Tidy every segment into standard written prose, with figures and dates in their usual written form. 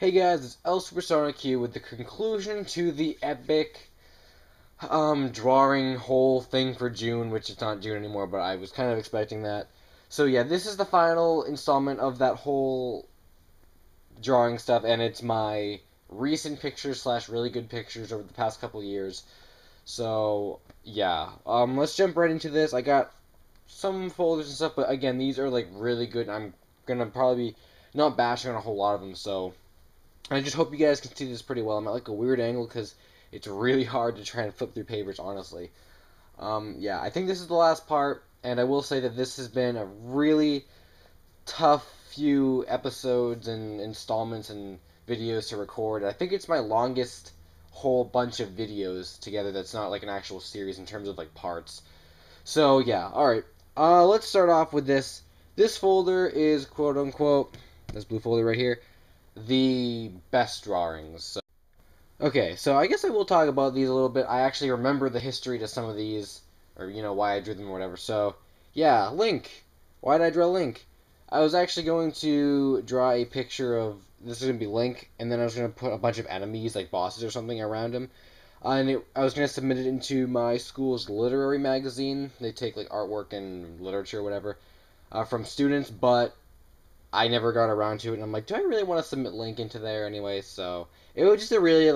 Hey guys, it's LSuperSonicQ with the conclusion to the epic drawing whole thing for June, which it's not June anymore, but I was kind of expecting that. So yeah, this is the final installment of that whole drawing stuff, and it's my recent pictures slash really good pictures over the past couple years. So yeah, let's jump right into this. I got some folders and stuff, but again, these are like really good. And I'm gonna probably be not bashing on a whole lot of them, so I just hope you guys can see this pretty well. I'm at like a weird angle because it's really hard to try and flip through papers, honestly. Yeah, I think this is the last part, and I will say that this has been a really tough few episodes and installments and videos to record. I think it's my longest whole bunch of videos together that's not like an actual series in terms of like parts. So yeah, alright. Let's start off with this. This folder is quote unquote, this blue folder right here, the best drawings. Okay, so I guess I will talk about these a little bit. I actually remember the history to some of these, or why I drew them or whatever. So, yeah, Link. Why did I draw Link? I was actually going to draw a picture of this is gonna be Link, and then I was gonna put a bunch of enemies, like bosses or something, around him. I was gonna submit it into my school's literary magazine. They take like artwork and literature, or whatever, from students, but I never got around to it, and I'm like, do I really want to submit Link into there anyway? So it was just a really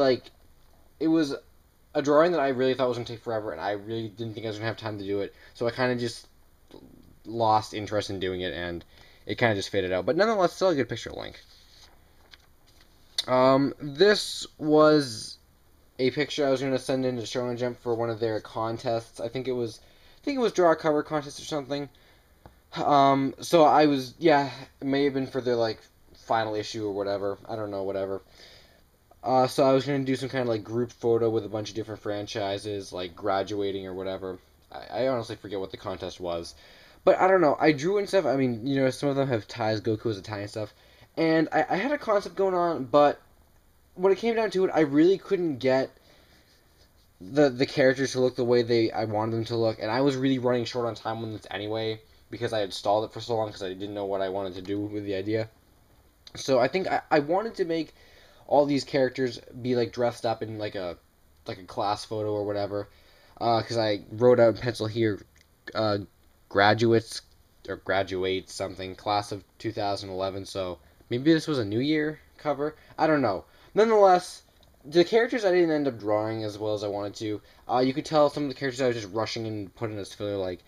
it was a drawing that I really thought was gonna take forever, and I really didn't think I was gonna have time to do it. So I kind of just lost interest in doing it, and it kind of just faded out. But nonetheless, still a good picture of Link. This was a picture I was gonna send in to Shonen Jump for one of their contests. I think it was draw a cover contest or something. So I was, yeah, it may have been for their, like, final issue or whatever. I don't know, whatever. So I was going to do some kind of, like, group photo with a bunch of different franchises, like, graduating or whatever. I honestly forget what the contest was. But I don't know. I drew and stuff. I mean, some of them have ties. Goku has a tie and stuff. And I had a concept going on, but when it came down to it, I really couldn't get the characters to look the way I wanted them to look, and I was really running short on time on this anyway because I had stalled it for so long because I didn't know what I wanted to do with the idea. So I think I wanted to make all these characters be like dressed up in like a class photo or whatever. Because I wrote out in pencil here, uh, graduates or graduate something class of 2011. So maybe this was a New Year cover. I don't know. Nonetheless, the characters I didn't end up drawing as well as I wanted to. You could tell some of the characters I was just rushing and putting as filler, like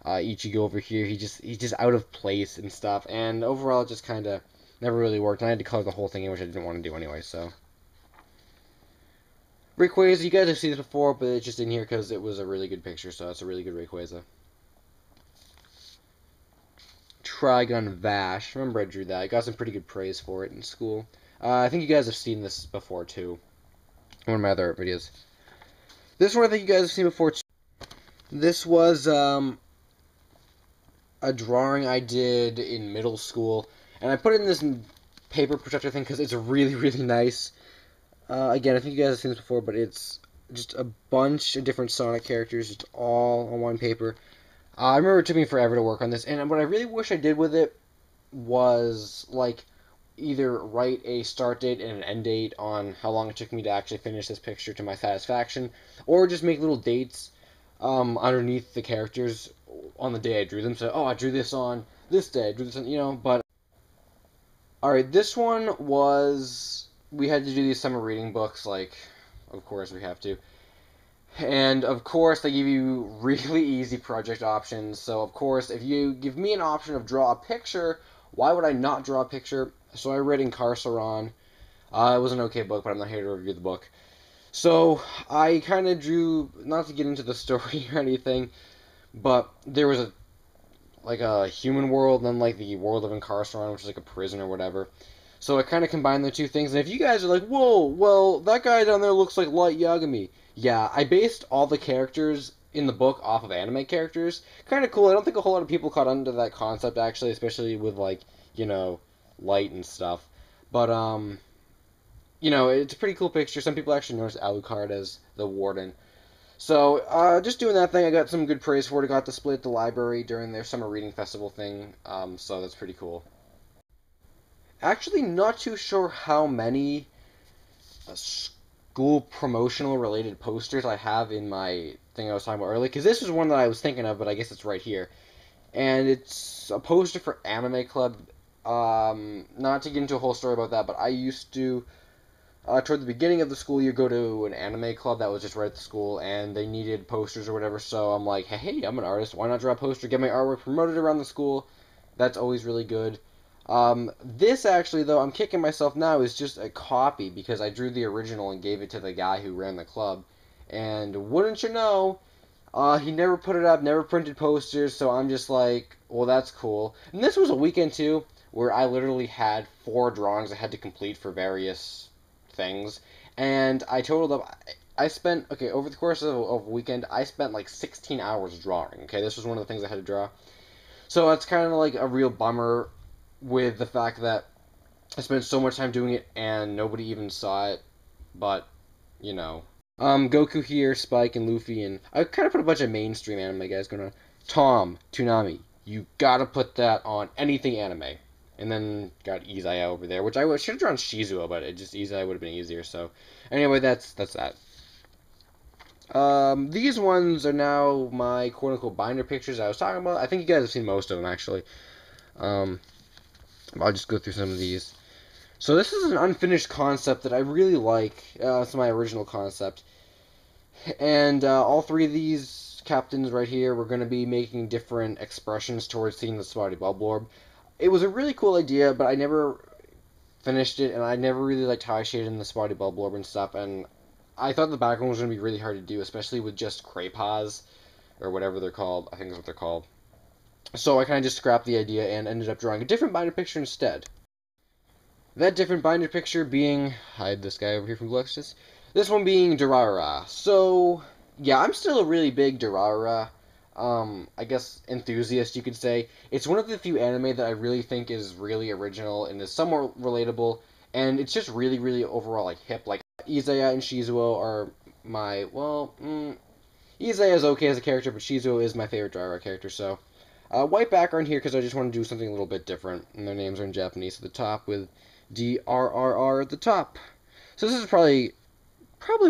Ichigo over here. He's just out of place and stuff, and overall it just kind of never really worked. And I had to color the whole thing in, which I didn't want to do anyway. So Rayquaza, you guys have seen this before, but it's just in here because it was a really good picture. So it's a really good Rayquaza. Trigun Vash. Remember I drew that. I got some pretty good praise for it in school. I think you guys have seen this before too. One of my other videos. This one I think you guys have seen before too. This was a drawing I did in middle school, and I put it in this paper protector thing because it's really, really nice. Again, I think you guys have seen this before, but it's just a bunch of different Sonic characters, just all on one paper. I remember it took me forever to work on this, and what I really wish I did with it was, like, either write a start date and an end date on how long it took me to actually finish this picture to my satisfaction, or just make little dates underneath the characters on the day I drew them. So, oh, I drew this on this day, I drew this on, but... Alright, this one was... We had to do these summer reading books, like, of course we have to. And, of course, they give you really easy project options. So, of course, if you give me an option of draw a picture, why would I not draw a picture? So I read Incarceron. It was an okay book, but I'm not here to review the book. So I kind of drew, not to get into the story or anything, but there was a human world, and then like the world of Incarceron, which is like a prison or whatever. So I kind of combined the two things. And if you guys are like, whoa, well, that guy down there looks like Light Yagami. Yeah, I based all the characters in the book off of anime characters. Kind of cool. I don't think a whole lot of people caught on to that concept, actually, especially with, like, Light and stuff. But, it's a pretty cool picture. Some people actually noticed Alucard as the warden. So, just doing that thing, I got some good praise for it. I got displayed at the library during their summer reading festival thing, so that's pretty cool. Actually, not too sure how many school promotional related posters I have in my thing I was talking about earlier, because this was one that I was thinking of, but I guess it's right here. And it's a poster for Anime Club. Not to get into a whole story about that, but I used to, toward the beginning of the school year, go to an anime club that was just right at the school, and they needed posters or whatever. So I'm like, hey, I'm an artist. Why not draw a poster, get my artwork promoted around the school? That's always really good. This actually, though, I'm kicking myself now, is just a copy because I drew the original and gave it to the guy who ran the club. And wouldn't you know, he never put it up, never printed posters, so I'm just like, well, that's cool. And this was a weekend, too, where I literally had 4 drawings I had to complete for various things. And I totaled up, I spent, okay, over the course of a weekend, I spent like 16 hours drawing, okay? This was one of the things I had to draw. So it's kind of like a real bummer with the fact that I spent so much time doing it and nobody even saw it, but, you know. Goku here, Spike, and Luffy, and I kind of put a bunch of mainstream anime guys going on. Tom, Toonami, you gotta put that on anything anime. And then got Izaya over there, which I should have drawn Shizuo, but it just Izaya would have been easier. So, anyway, that's that. These ones are now my quote unquote binder pictures I was talking about. I think you guys have seen most of them actually. Um, I'll just go through some of these. So this is an unfinished concept that I really like. It's my original concept. And all 3 of these captains right here were going to be making different expressions towards seeing the spotty bubble orb. It was a really cool idea, but I never finished it, and I never really liked how I shaded in the spotty bubble orb and stuff, and I thought the background was going to be really hard to do, especially with just crepas, or whatever they're called. I think that's what they're called. So I kind of just scrapped the idea and ended up drawing a different binder picture instead. That different binder picture being, hide this guy over here from Gluxus, this one being Durarara. So, yeah, I'm still a really big Durarara, I guess, enthusiast, you could say. It's one of the few anime that I really think is really original and is somewhat relatable, and it's just really, really overall, like, hip. Like, Izaya and Shizuo are my, well, Izaya is okay as a character, but Shizuo is my favorite Durarara character, so. White background here because I just want to do something a little bit different, and their names are in Japanese at the top with DRRR at the top. So this is probably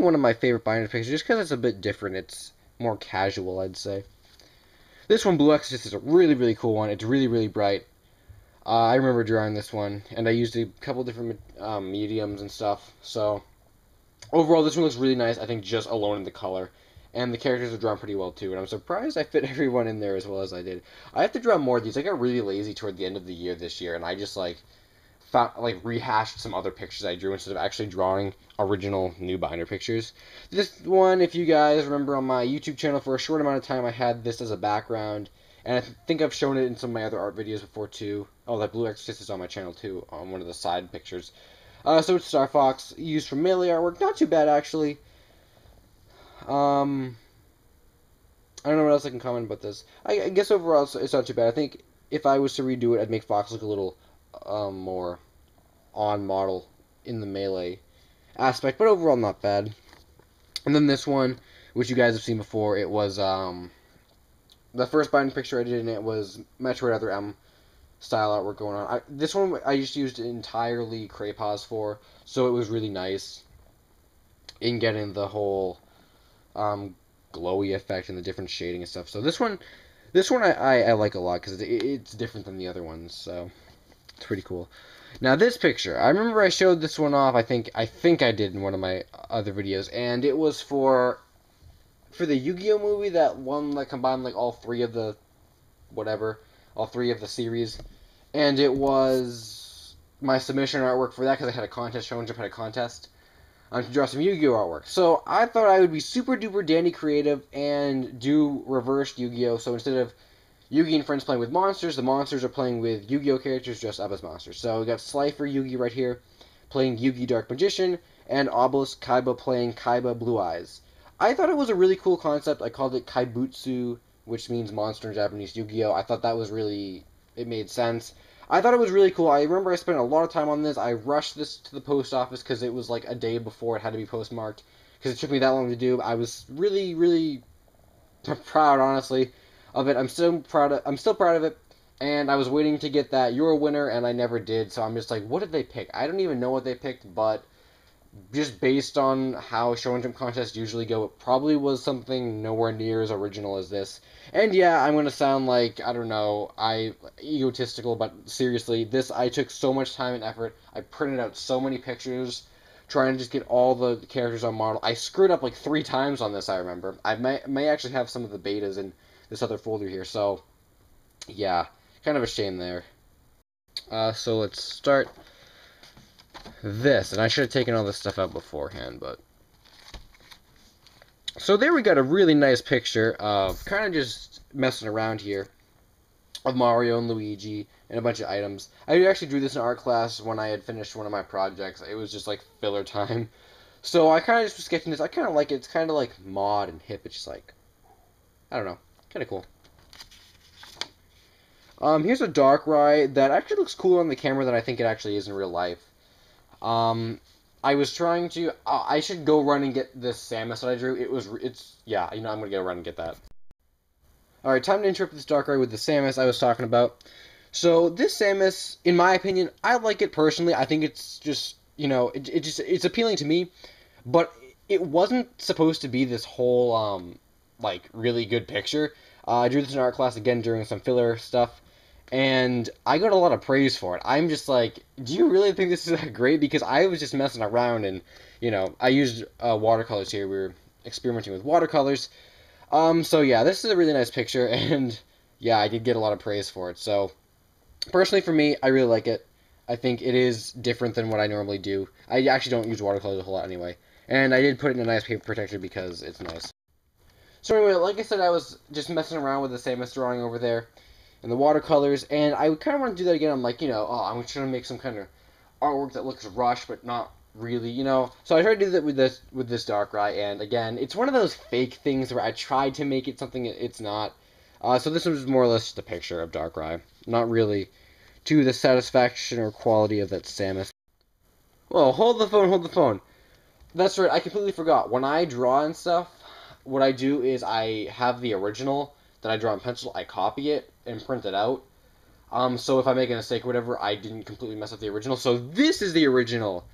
one of my favorite binder pictures, just because it's a bit different. It's more casual, I'd say. This one, Blue Exorcist, is a really, really cool one. It's really, really bright. I remember drawing this one, and I used a couple different mediums and stuff. So overall, this one looks really nice. I think just alone in the color. And the characters are drawn pretty well too, and I'm surprised I fit everyone in there as well as I did. I have to draw more of these. I got really lazy toward the end of the year this year, and I just rehashed some other pictures I drew instead of actually drawing original new binder pictures. This one, if you guys remember on my YouTube channel, for a short amount of time I had this as a background, and I think I've shown it in some of my other art videos before too. Oh, that Blue Exorcist is on my channel too, on one of the side pictures. So it's Star Fox, used for melee artwork. Not too bad, actually. I don't know what else I can comment about this. I guess overall it's not too bad. I think if I was to redo it, I'd make Fox look a little more on model in the melee aspect, but overall not bad. And then this one, which you guys have seen before, it was the first binding picture I did in it was Metroid Other M style artwork going on. This one I just used entirely crepas for, so it was really nice in getting the whole glowy effect and the different shading and stuff. So this one I like a lot because it's different than the other ones, so it's pretty cool. Now this picture, I remember I showed this one off. I think I did in one of my other videos, and it was for the Yu-Gi-Oh movie, that one that combined like all 3 of the all 3 of the series, and it was my submission artwork for that because I had a contest. Shonen Jump had a contest to draw some Yu-Gi-Oh artwork. So I thought I would be super duper dandy creative and do reversed Yu-Gi-Oh. So instead of Yugi and friends playing with monsters, the monsters are playing with Yu-Gi-Oh characters dressed up as monsters. So we got Slifer Yugi right here playing Yugi Dark Magician, and Obelisk Kaiba playing Kaiba Blue Eyes. I thought it was a really cool concept. I called it Kaibutsu, which means monster in Japanese Yu-Gi-Oh. I thought that was really, it made sense. I thought it was really cool. I remember I spent a lot of time on this. I rushed this to the post office because it was like a day before it had to be postmarked, because it took me that long to do. I was really, really proud, honestly, of it. I'm still proud of it, And I was waiting to get that Euro winner, and I never did. So I'm just like, what did they pick? I don't even know what they picked, but just based on how show and jump contests usually go, it probably was something nowhere near as original as this. And yeah, I'm gonna sound like, I don't know, I egotistical, but seriously, this I took so much time and effort. I printed out so many pictures trying to just get all the characters on model. I screwed up like 3 times on this. I remember. I may actually have some of the betas in this other folder here. So yeah, kind of a shame there. So let's start this, and I should have taken all this stuff out beforehand, but so there we got a really nice picture of kind of just messing around here of Mario and Luigi and a bunch of items. I actually drew this in art class when I had finished one of my projects. It was just like filler time. So I kind of just was sketching this. I kind of like it. It's kind of like mod and hip. It's just like, I don't know, kind of cool. Here's a Darkrai that actually looks cooler on the camera than I think it actually is in real life. I was trying to. I should go run and get this Samus that I drew. Yeah. I'm gonna go run and get that. All right, time to interrupt this Darkrai with the Samus I was talking about. So this Samus, in my opinion, I like it personally. I think it's just it's appealing to me, but it wasn't supposed to be this whole like really good picture. I drew this in art class again during some filler stuff, and I got a lot of praise for it. I'm just like, do you really think this is that great? Because I was just messing around, and I used watercolors here. We were experimenting with watercolors. So yeah, this is a really nice picture, and yeah, I did get a lot of praise for it. So personally, for me, I really like it. I think it is different than what I normally do. I actually don't use watercolors a whole lot anyway, and I did put it in a nice paper protector because it's nice. So anyway, like I said, I was just messing around with the Samus drawing over there and the watercolors, and I kind of want to do that again. I'm like, I'm trying to make some kind of artwork that looks rushed, but not really. So I tried to do that with this Darkrai, and again, it's one of those fake things where I tried to make it something it's not. So this was more or less just a picture of Darkrai, not really to the satisfaction or quality of that Samus. Well, hold the phone, hold the phone. That's right, I completely forgot. When I draw and stuff, what I do is I have the original that I draw in pencil, I copy it and print it out. So if I make a mistake or whatever, I didn't completely mess up the original. So this is the original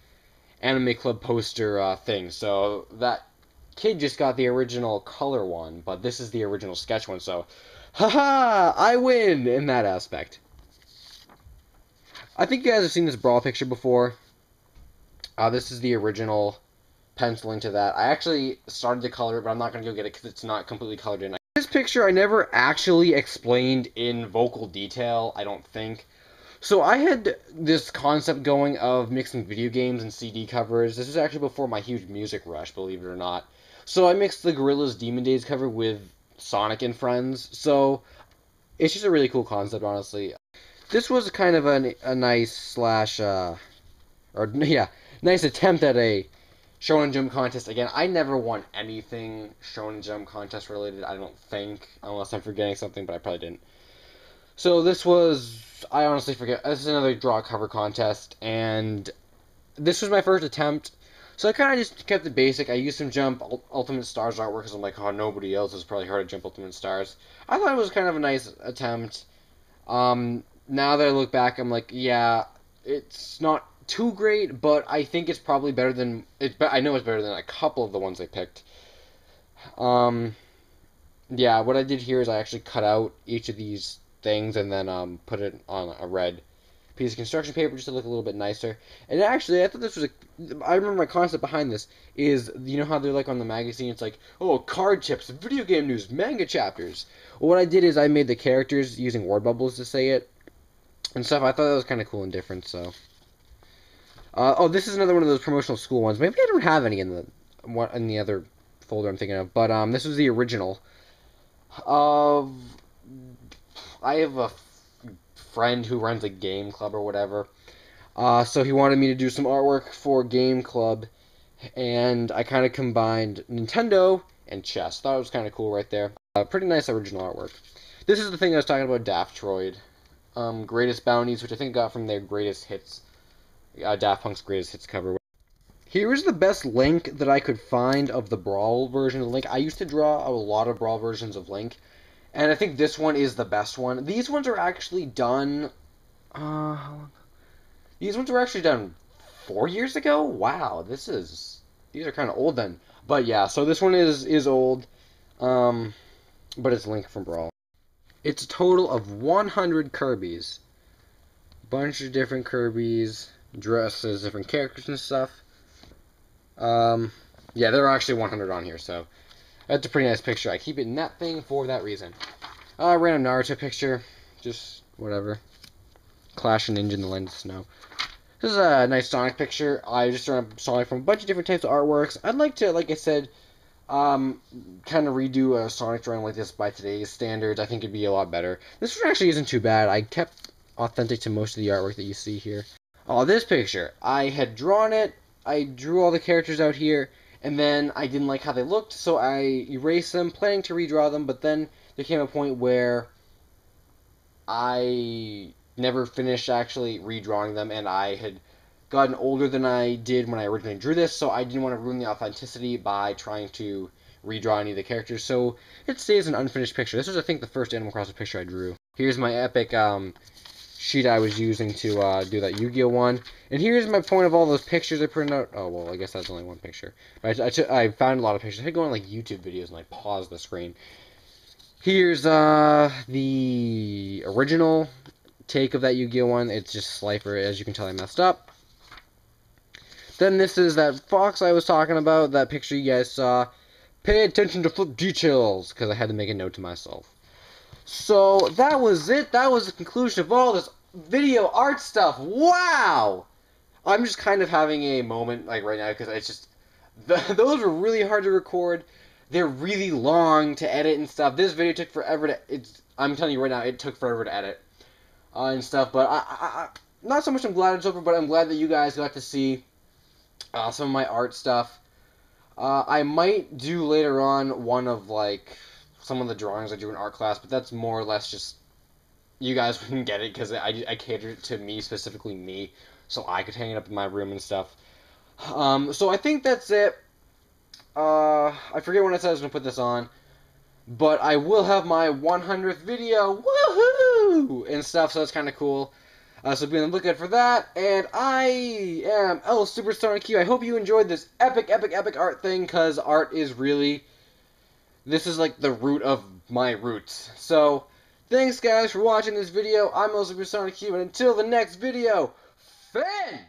Anime Club poster thing. So that kid just got the original color one, but this is the original sketch one. So, haha, I win in that aspect. I think you guys have seen this Brawl picture before. This is the original penciling to that. I actually started to color it, but I'm not going to go get it because it's not completely colored in. This picture I never actually explained in vocal detail, I don't think. So I had this concept going of mixing video games and CD covers. This was actually before my huge music rush, believe it or not. So I mixed the Gorillaz Demon Days cover with Sonic and Friends. So it's just a really cool concept, honestly. This was kind of a nice nice attempt at a Shonen Jump contest. Again, I never won anything Shonen Jump contest related, I don't think, unless I'm forgetting something, but I probably didn't. So this was, I honestly forget, this is another draw cover contest, and this was my first attempt. So I kind of just kept it basic. I used some Jump Ultimate Stars artwork because I'm like, oh, nobody else is probably hard to Jump Ultimate Stars. I thought it was kind of a nice attempt. Now that I look back, I'm like, yeah, it's not too great, but I think it's probably better than I know it's better than a couple of the ones I picked. Yeah, what I did here is I actually cut out each of these things and then put it on a red piece of construction paper just to look a little bit nicer. And actually, I thought this was I remember my concept behind this is, you know how they're like on the magazine, it's like, oh, card tips, video game news, manga chapters. Well, what I did is I made the characters using word bubbles to say it and stuff. I thought that was kind of cool and different, so. Oh, this is another one of those promotional school ones. Maybe I don't have any in the other folder I'm thinking of, but this was the original. Of I have a friend who runs a game club or whatever. So he wanted me to do some artwork for Game Club, and I kind of combined Nintendo and chess. Thought it was kind of cool right there. Pretty nice original artwork. This is the thing I was talking about, Daftroid. Greatest Bounties, which I think got from their Greatest Hits, Daft Punk's Greatest Hits cover. Here is the best Link that I could find of the Brawl version of Link. I used to draw a lot of Brawl versions of Link, And I think this one is the best one. These ones are actually done. How long? These ones were actually done 4 years ago. Wow, these are kind of old then. But yeah, so this one is old. Um, but it's Link from Brawl. It's a total of 100 Kirby's. Bunch of different Kirby's, dresses, different characters and stuff. Yeah, there are actually 100 on here, so that's a pretty nice picture. I keep it in that thing for that reason. Random Naruto picture, just whatever. Clash of Ninja in the Land of Snow. This is a nice Sonic picture. I just drawn Sonic from a bunch of different types of artworks. I'd like to, like I said, kind of redo a Sonic drawing like this by today's standards. I think it'd be a lot better. This one actually isn't too bad. I kept authentic to most of the artwork that you see here. Oh, this picture. I had drawn it. I drew all the characters out here, and then I didn't like how they looked, so I erased them, planning to redraw them, but then there came a point where I never finished actually redrawing them, and I had gotten older than I did when I originally drew this, so I didn't want to ruin the authenticity by trying to redraw any of the characters, so it stays an unfinished picture. This was, I think, the first Animal Crossing picture I drew. Here's my epic sheet I was using to do that Yu-Gi-Oh one, and here's my point of all those pictures I printed out. Oh, well, I guess that's only one picture. I found a lot of pictures. I had to go on, like, YouTube videos and, like, pause the screen. Here's the original take of that Yu-Gi-Oh one. It's just Slifer. As you can tell, I messed up. Then this is that fox I was talking about, that picture you guys saw. Pay attention to flip details, because I had to make a note to myself. So, that was it. That was the conclusion of all this video art stuff. Wow! I'm just kind of having a moment, like, right now, because it's just... those were really hard to record. They're really long to edit and stuff. This video took forever to... I'm telling you right now, it took forever to edit. And stuff, but I not so much I'm glad it's over, but I'm glad that you guys got to see some of my art stuff. I might do later on one of, like, some of the drawings I drew in art class, but that's more or less just, you guys wouldn't get it, because I catered it to me, specifically me, so I could hang it up in my room and stuff. So I think that's it. I forget when I said I was going to put this on, but I will have my 100th video, woohoo, and stuff, so that's kind of cool. So be on the lookout for that, and I am LSuperSonicQ. I hope you enjoyed this epic art thing, because art is really, this is like the root of my roots. So, thanks guys for watching this video. I'm LSuperSonicQ, and until the next video, Finn!